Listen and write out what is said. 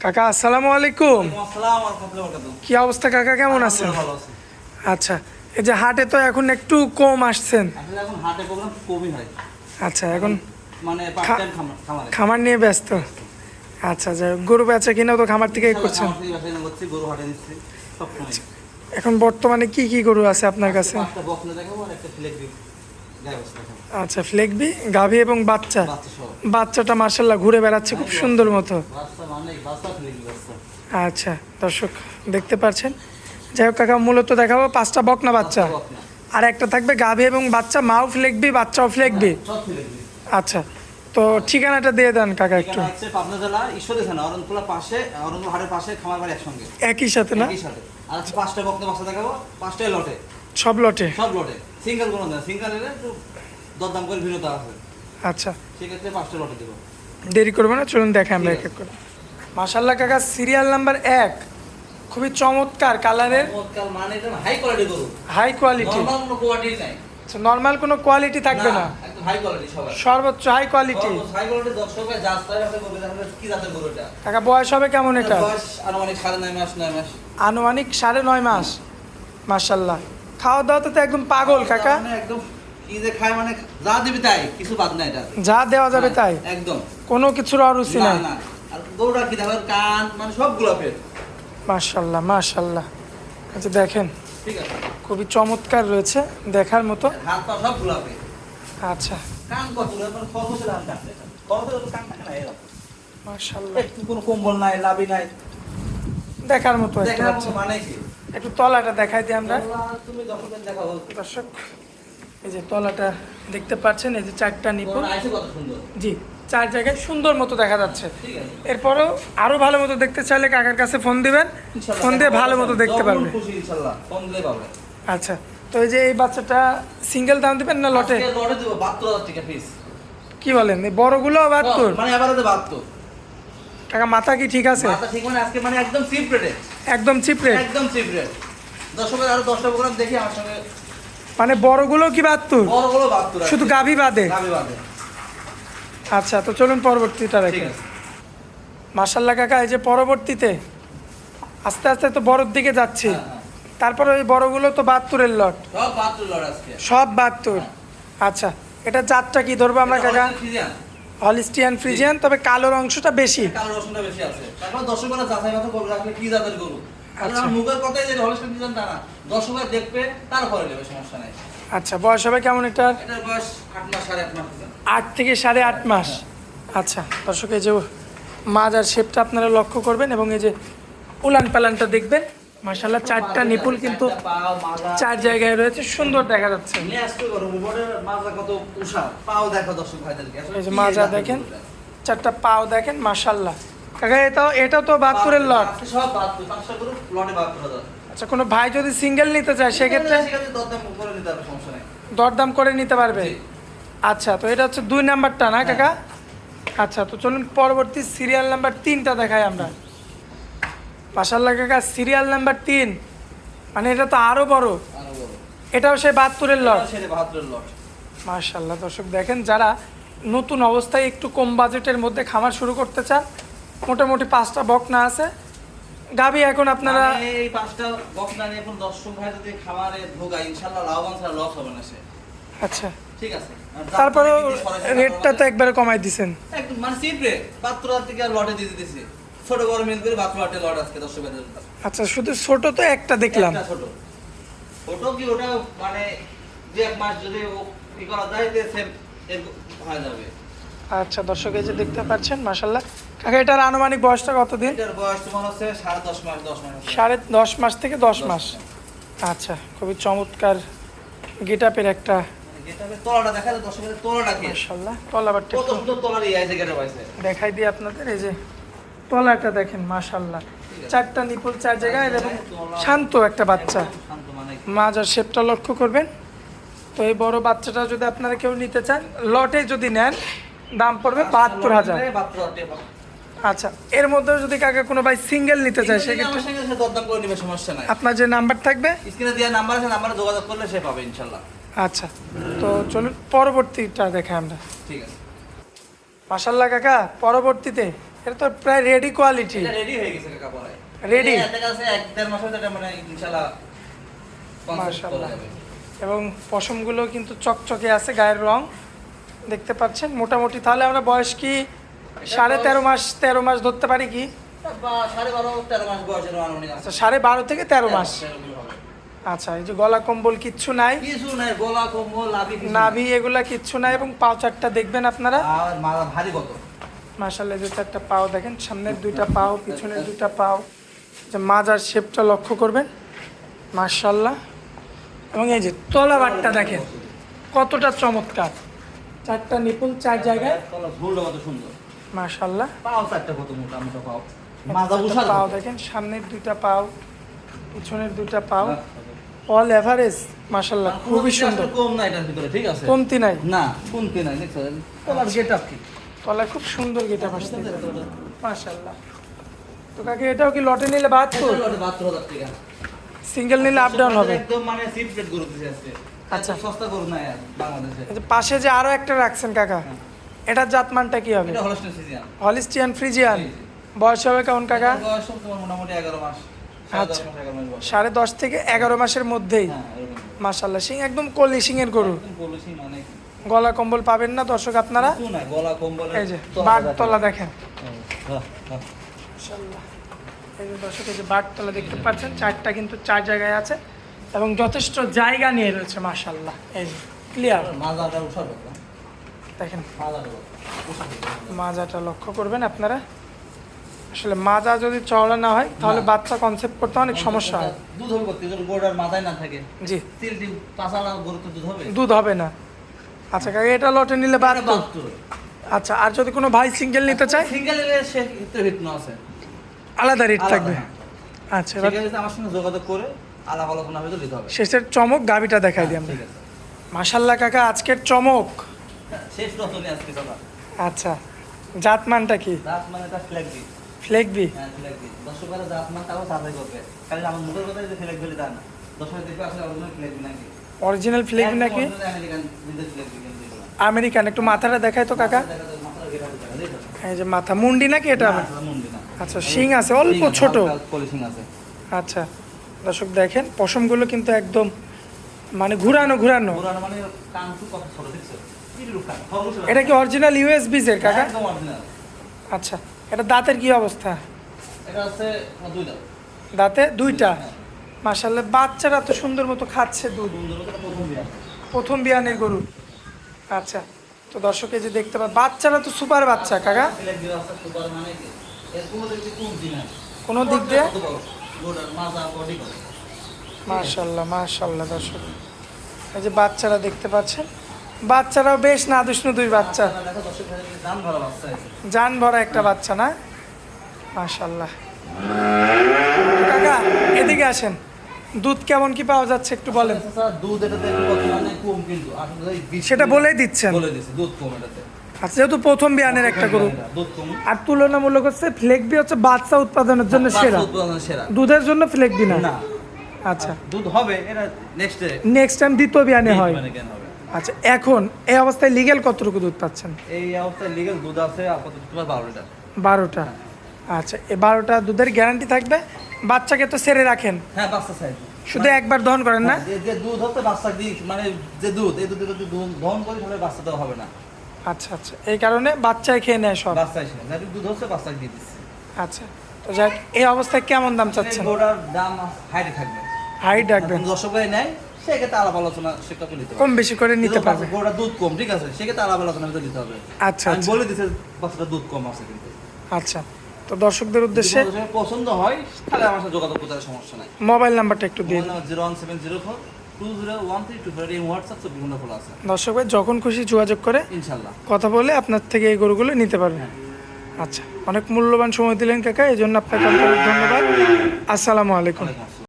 কাকা আসসালামু আলাইকুম। আসসালাম ওয়া রাহমাতুল্লাহি ওয়া বারাকাতুহু। কি অবস্থা কাকা, কেমন আছেন? ভালো আছি। আচ্ছা, এই যে হাটে তো এখন একটু কম আসছেন। আসলে এখন হাটে প্রোগ্রাম কমই হয়। আচ্ছা, এখন মানে পার্ট টাইম খামারে। খামার নিয়ে ব্যস্ত। আচ্ছা, যা গরু বেচা কিনাও তো খামার থেকেই করছেন। খামার থেকে বেচা কিনা করছি, গরু হাটে দিচ্ছি সব সময়। এখন বর্তমানে কি কি গরু আছে আপনার কাছে? একটা বকনা দেখাবো আর একটা ফ্লেক দিই। গায়ে বসে দেখাবো। আচ্ছা, ফ্লেগবি, গাভী এবং বাচ্চা। বাচ্চা সহ। বাচ্চাটা মার্শাল্লাহ ঘুরে বেড়াচ্ছে খুব সুন্দর মতো। বাচ্চা মানে বাচ্চা ফ্লেক বাচ্চা। আচ্ছা, দর্শক দেখতে পাচ্ছেন। যাই হোক কাকা, মূলত দেখাবো 5টা বকনা বাচ্চা, বকনা। আর একটা থাকবে গাভী এবং বাচ্চা, মাও ফ্লেগবি বাচ্চাও ফ্লেগবি। সব ফ্লেক দিই। আচ্ছা, তো ঠিকানাটা দিয়ে দেন কাকা একটু। এখানে আছে পাবনা জেলা ঈশ্বরদী থানা অরণকুলা পাশে, অরণকুলা হাটের পাশে খামার বাড়ি একসঙ্গে। একই সাথে না? একই সাথে। আর 5টা বকনা বাচ্চা দেখাবো, 5টাই লটে। সব লটে? সব লটে। সিঙ্গেল কোনো না, সিঙ্গেল এর একটু দরদাম করে ভিন্নতা আছে। আচ্ছা, সেক্ষেত্রে 5টা লটে দেবো। দেরি করবো না, চলুন দেখে আমরা এক এক করে। মাশাল্লাহ কাকা, সিরিয়াল নাম্বার 1, খুবই চমৎকার কালারের, চমৎকার মানে একদম হাই কোয়ালিটি গরু। High quality. নরমাল কোনো কোয়ালিটি নাই। নর্মাল কোনো কোয়ালিটি থাকবে না, একদম হাই কোয়ালিটি সবাই। সর্বোচ্চ হাই কোয়ালিটি। হাই কোয়ালিটি দর্শকরা যাচাই বাছাই করবে তাহলে কি জাতের গরু এটা। কাকা বয়স হবে কেমন এটা? বয়স আনুমানিক 9.5 মাস 9 মাস। আনুমানিক 9.5 মাস। মাশাল্লাহ, খাওয়া দাওয়াতে তো একদম পাগল কাকা। মানে একদম কি যে খায় মানে যা দিবি তাই, কিছু বাদ নাই এটা। যা দেওয়া যাবে তাই, একদম কোনো কিছুর অরুচি না নাই। না। আর গরুটা কি দেখো কান মানে সব গোলাপের। মাশাল্লাহ মাশাল্লাহ। আচ্ছা দেখেন, ঠিক আছে। খুবই চমৎকার রয়েছে, দেখার মতো। হাত পা সব গোলাপের। আচ্ছা কান কত মানে খরগোশের হাত কাটে। খরগোশের কান থাকে না এরকম। মাশাল্লাহ, একটু কোনো কম্বল নাই, লাভি নাই। দেখার মতো একটা দেখার বাচ্চা। মতো মানে কি? একটু তলাটা দেখাই দিই আমরা। তুমি যখন দেখাবো দর্শক, এই যে তলাটা দেখতে পাচ্ছেন, এই যে 4টা নিপুল। আইসে কত সুন্দর। জি, 4 জায়গায় সুন্দর মতো দেখা যাচ্ছে। ঠিক আছে। এরপরেও আরো ভালো মতো দেখতে চাইলে কাকার কাছে ফোন দিবেন, ইনশাআল্লাহ ফোন দিয়ে ভালো মতো দেখতে যখন পারবে। খুশি ইনশাআল্লাহ ফোন দিলে পাবে। আচ্ছা, তো এই যে এই বাচ্চাটা সিঙ্গেল দাম দিবেন না লটে? আজকে লটে দেব 72,000 টাকা পিস। কি বলেন, এই বড়গুলো 72? মানে এবারে 72। কাকা মাথা কি ঠিক আছে? মাথা ঠিক মানে আজকে মানে একদম চিপ রেটে। একদম চিপ রেট? একদম চিপ রেট। দর্শকের আরো 10টা প্রোগ্রাম দেখি আমার সঙ্গে। মানে বড়গুলো কি 72? বড়গুলো 72 শুধু গাভী বাদে? গাবি বাদে। আচ্ছা, তো চলুন পরবর্তীটা ঠিক দেখেন। আছে। মাশাল্লাহ কাকা, এই যে পরবর্তীতে আস্তে আস্তে তো বড়র দিকে যাচ্ছি, হ্যাঁ, হ্যাঁ। তারপরে ওই বড়গুলো তো 72-এর লট, সব 72 লট আজকে। সব 72। আচ্ছা, এটা জাতটা কি ধরবো আমরা কাকা? ফ্রিজিয়ান। হলিস্টিয়ান ফ্রিজিয়ান, তবে কালোর অংশটা বেশি। কালো রসুনটা বেশি আছে। তারপর দর্শকরা যাচাই বাছাই করবে আসলে কি জাতের গরু। আচ্ছা। আর মুখের কথাই যে হলস্টেইন ফ্রিজিয়ান তা না। দর্শকরা দেখবে তারপরে নেবে, সমস্যা নাই। আচ্ছা, বয়স হবে কেমন এটার? এটার বয়স 8 মাস 8.5 মাস। 8 থেকে 8.5 মাস। আচ্ছা দর্শক, এই যে মাজার শেপটা আপনারা লক্ষ্য করবেন এবং এই যে উলান পালানটা দেখবেন। মাশাল্লাহ, 4টা নিপুল কিন্তু 4 জায়গায় রয়েছে, সুন্দর দেখা যাচ্ছে। নিয়ে আসতে গরু উপরের মাজা কত উষা। পাও দেখো দর্শক ভাইদেরকে। আসলে এই যে কি মাজা জাতের দেখেন, গরুটা? 4টা পাও দেখেন, মাশাল্লাহ। কাকা এটা তো 72-এর লট। সব 72, 5টা গরু লটে 72,000। আচ্ছা, কোনো ভাই যদি সিঙ্গেল নিতে চায় সেক্ষেত্রে সেক্ষেত্রে দরদাম করে নিতে হবে, সমস্যা নাই। দরদাম করে নিতে পারবে? জি। আচ্ছা, তো এটা হচ্ছে 2 নাম্বারটা না কাকা? আচ্ছা, তো চলুন পরবর্তী সিরিয়াল নাম্বার 3টা দেখাই আমরা। মাশাল্লাহ কাকা, সিরিয়াল নাম্বার 3, মানে এটা তো আরো বড়। আরো বড়। এটাও সেই 72-এর লট। সেটা 72 লট। মাশাল্লাহ দর্শক দেখেন, যারা নতুন অবস্থায় একটু কম বাজেটের মধ্যে খামার শুরু করতে চান, মোটামুটি 5টা বকনা আছে। গাভী এখন আপনারা মানে এই 5টা বকনা নিয়ে এখন দর্শক ভাই যদি খামারে ঢোকায় ইনশাআল্লাহ লাভবান ছাড়া লস হবে না সে। আচ্ছা, ঠিক আছে। তারপরে রেটটা তো একবারে কমাই দিছেন। একদম মানে চিপ রেট। 72,000 টাকা লটে দিয়ে দিতেছি। ছোট বড় মিল করে 72,000 লট আজকে দর্শক ভাইদের। আচ্ছা, শুধু ছোট তো একটা দেখলাম। একটা ছোট। ছোট কি ওটা মানে 2-1 মাস যদি ই করা যায় তে সেম হয়ে যাবে। আচ্ছা দর্শক, এই যে দেখতে পাচ্ছেন মাশাল্লাহ কাকা, এটার আনুমানিক বয়সটা কতদিন? এটার বয়স তোমার হচ্ছে 10.5 মাস 10 মাস। 10.5 মাস থেকে 10 মাস। আচ্ছা, খুবই চমৎকার গেটআপের একটা। গেটাবে তলাটা দেখালে দর্শকদের তলাটা কি মাশাল্লাহ, তলাবারটা কত একটু সুন্দর তলার ইয়ে আছে গেটা পাইছে। দেখাই দিই আপনাদের। এই যে তলাটা দেখেন, মাশাল্লাহ, 4টা নিপুল 4 জায়গায় এবং শান্ত একটা বাচ্চা। শান্ত মানে মাজার শেপটা লক্ষ্য করবেন। তো এই বড় বাচ্চাটা যদি আপনারা কেউ নিতে চান, লটে যদি নেন দাম পড়বে 72,000। 72,000 টাকা। আচ্ছা, এর মধ্যে যদি কাকা কোনো ভাই সিঙ্গেল নিতে চায় সেক্ষেত্রে আমার সঙ্গে সে দরদাম করে নিবে, সমস্যা নাই। আপনার যে নাম্বার থাকবে স্ক্রিনে দেওয়া নাম্বার আছে, নাম্বারে যোগাযোগ করলে সে পাবে ইনশাআল্লাহ। আচ্ছা, তো চলুন পরবর্তীটা দেখে আমরা। ঠিক আছে। মাশাল্লাহ কাকা, পরবর্তীতে এটা তো প্রায় রেডি কোয়ালিটি। এটা রেডি হয়ে গেছে কাকা পরে। Ready? এটা কাছে 1-1.5 মাসের এটা মানে ইনশাআল্লাহ কনসেপ্ট করা মাশাআল্লাহ। যাবে। এবং পশমগুলো কিন্তু চকচকে আছে, গায়ের রং দেখতে পাচ্ছেন। মোটামুটি তাহলে আমরা বয়স কি 13.5 মাস ধরতে পারি কি? বা 12.5-13 মাস বয়সের আনুমানিক আছে। আচ্ছা 12.5 থেকে 13 মাস। 13 হবে। আচ্ছা, এই যে গলা কম্বল কিচ্ছু নাই, কিছু নাই, গলা কম্বল নাভি কিছু নাই। নাভি এগুলা কিচ্ছু নাই, এবং পাও চারটা দেখবেন আপনারা। আর মাথা ভারী কত? মাশাআল্লাহ, যে একটা পাও দেখেন, সামনের দুইটা পাও, পিছনের দুইটা পাও, যে মাজার শেপটা লক্ষ্য করবেন মাশাআল্লাহ। এবং এই যে তলা বাটটা দেখেন কতটা চমৎকার, চারটা নিপুল চার জায়গায় তলা ঝুলটা কত সুন্দর। মাশাআল্লাহ। পাও চারটা কত মোটা মোটা পাও। মাজা চারটা উষা পাও দেখেন, সামনের দুইটা পাও, পিছনের দুইটা পাও, অল এভারেজ মাশাআল্লাহ, খুবই সুন্দর, কম না এটার ভিতরে, ঠিক আছে? কমতি নাই। না, কমতি নাই, দেখছেন? তলার গেটআপ কি? তলায় খুব সুন্দর গেটা আসছে মাশাআল্লাহ। তো কাকে এটাও কি লটে নিলে 72? লটে 72,000 টাকা। সিঙ্গেল নিলে আপ ডাউন হবে। একদম মানে সিপ রেট গরু দিছে আজকে। আচ্ছা। এত সস্তা গরু নাই আর বাংলাদেশে। এই যে পাশে যে আরো একটা রাখছেন কাকা, এটার জাতমানটা কি হবে? এটা হলস্টেইন ফ্রিজিয়ান। Holstein Friesian. বয়স হবে কেমন কাকা? এটার বয়স হবে তোমার মোটামুটি 11 মাস। আচ্ছা। 11 মাস বয়স। 10.5 থেকে 11 মাসের মধ্যেই হ্যাঁ, এরকম। মাশাআল্লাহ। সিং একদম কলি সিংয়ের গরু, একদম পলিসি মানে গলা কম্বল পাবেন না দর্শক আপনারা। কিছু নাই, গলা কম্বল। এই যে বাঘ তলা দেখেন হ্যাঁ, হ্যাঁ। মাশাআল্লাহ। এই যে দর্শক, এই যে বাঘ তলা দেখতে পাচ্ছেন, চারটা কিন্তু চার জায়গায় আছে এবং যথেষ্ট জায়গা নিয়ে রয়েছে মাশাআল্লাহ। এই যে ক্লিয়ার মাজাটা উঠাবো। দেখেন, মাজাটা উঠাবো। মাজাটা লক্ষ্য করবেন আপনারা। আসলে মাজা যদি চওড়া না হয় তাহলে না। বাচ্চা কনসেপ্ট করতে অনেক সমস্যা হয়। দুধ হবে করতে, যদি গরুটার মাথায় না থাকে। জি, তিল তিল পাছালা গরু তো দুধ হবে। দুধ হবে না। আচ্ছা কাকা, এটা লটে নিলে 72। 72 আচ্ছা, আর যদি কোনো ভাই সিঙ্গেল নিতে চায় সিঙ্গেল এর সে একটু হিটনো আছে। আলাদা রেট আলাদা, থাকবে। হ্যাঁ। আচ্ছা, এবার ঠিক আছে, আমার সঙ্গে যোগাযোগ করে আলাপ আলোচনা হয়ে দিতে হবে। শেষের চমক গাবিটা দেখাই দিই আমরা। ঠিক আছে। মাশাল্লাহ কাকা, আজকের চমক। শেষ রতনে আজকে কথা। আচ্ছা, জাতমানটা কি? দাঁত মানে এটা ফ্ল্যাগ দি। ফ্লেগবি। হ্যাঁ, ফ্ল্যাগ দি। দর্শকরা দাঁত মানে তাও সাজাই করবে। খালি আমার মুখের কথা যে ফ্ল্যাগ দিলে তা না। দর্শকরা দেখবে আসলে অরিজিনাল ফ্ল্যাগ দি নাকি। অরিজিনাল ফ্লেগবি নাকি একদম original আমেরিকান বিদেশ ফ্ল্যাগ দি কিন্তু এগুলো। আমেরিকান? একটু মাথাটা দেখায় তো কাকা। দেখা যায় মাথার গেটা দেখা যায়, দেখো। এই যে মাথা মুন্ডি নাকি এটা? না, আসলে মুন্ডি না। আচ্ছা, শিং আছে অল্প শিং আছে, ছোট। হালকা পলিশিং আছে। আচ্ছা দর্শক দেখেন, পশমগুলো কিন্তু একদম মানে ঘুরানো ঘুরানো। পুরানো মানে কানটু কত ছোট দেখছো? কি রূপটা? খরগোশের এটা কি অরিজিনাল ইউএসবি এর কাকা? একদম অরিজিনাল। আচ্ছা, এটা দাঁতের কি অবস্থা? এটা হচ্ছে দুই দাঁত। দাঁতে দুইটা। মাশাআল্লাহ, বাচ্চারা তো সুন্দর মতো খাচ্ছে দুধ। সুন্দর করে প্রথম বিয়ান। প্রথম বিয়ানের গরু। আচ্ছা, তো দর্শক এই যে দেখতে পাবে, বাচ্চারা তো সুপার বাচ্চা কাকা, ফ্ল্যাগ দি আছে সুপার মানে কি? এর কোনো দেখতে কোন দিন আছে? কোনো দিক দিয়ে। কত বড়? গোড়ার মাজা বডি কত? মাশাআল্লাহ মাশাআল্লাহ দর্শক, এই যে বাচ্চারা দেখতে পাচ্ছেন, বাচ্চারাও বেশ নাদুস নুদুস বাচ্চা, দেখো দর্শক ভাই, দাম ভরা বাচ্চা আছে। জান ভরা একটা বাচ্চা না? মাশাআল্লাহ। কাকা এদিকে আসেন, দুধ কেমন কি পাওয়া যাচ্ছে একটু বলেন। আচ্ছা, দুধ এটাতে একটু বর্তমানে কম কিন্তু আসলে এই বীজ সেটা বলেই দিচ্ছেন। বলে দিছি, দুধ কম এটাতে। আচ্ছা, যেহেতু প্রথম বিয়ানের একটা গরু, দুধ কম। আর তুলনামূলক হচ্ছে ফ্লেগবি হচ্ছে বাচ্চা উৎপাদনের জন্য সেরা, বাচ্চা উৎপাদনের সেরা। দুধের জন্য ফ্লেগবি না। না, আচ্ছা, দুধ হবে এটা নেক্সট ডে। নেক্সট টাইম দ্বিতীয় বিয়ানে হয়। মানে কেন হবে? আচ্ছা, এখন এই অবস্থায় লিগ্যাল কতটুকু দুধ পাচ্ছেন? এই অবস্থায় লিগ্যাল দুধ আছে আপাতত তোমার 12 লিটার। 12টা। আচ্ছা, এই 12টা দুধের গ্যারান্টি থাকবে। বাচ্চাকে তো ছেড়ে রাখেন, হ্যাঁ, বাচ্চা সাইজ। শুধু একবার দহন করেন না? যে দুধ হচ্ছে বাচ্চা দিই, মানে যে দুধ এই দুধ যদি দহন করি তাহলে বাচ্চা দেওয়া হবে না। আচ্ছা আচ্ছা, এই কারণে বাচ্চায় খেয়ে নেয় সব। বাচ্চা এসে যাতে দুধ হচ্ছে বাচ্চা দিয়ে দিচ্ছি। আচ্ছা, তো যাক, এই অবস্থায় কেমন দাম চাচ্ছেন? গোটার দাম হাইটে থাকবে। হাইট রাখবেন, দর্শক ভাই নেয় সেক্ষেত্রে আলাপ আলোচনা সেটা তো নিতে কম বেশি করে নিতে পারবে। গোটা দুধ কম, ঠিক আছে, সেক্ষেত্রে আলাপ আলোচনা নিতে হবে। আচ্ছা আমি আচ্ছা বলে দিচ্ছি বাচ্চাটা দুধ কম আছে কিন্তু। আচ্ছা, তো দর্শকদের উদ্দেশ্যে যদি কোনো পছন্দ হয় তাহলে আমার সাথে যোগাযোগ করতে সমস্যা নাই। মোবাইল নাম্বারটা একটু দিন। 01704 201324 এই হোয়াটসঅ্যাপ তো বিভিন্ন খোলা আছে। দর্শক ভাই যখন খুশি যোগাযোগ করে ইনশাল্লাহ কথা বলে আপনার থেকে এই গরুগুলো নিতে পারবেন। আচ্ছা, অনেক মূল্যবান সময় দিলেন কাকা, এই জন্য আপনাকে অনেক অনেক ধন্যবাদ। আসসালামু আলাইকুম। ওয়ালাইকুম আসসালাম।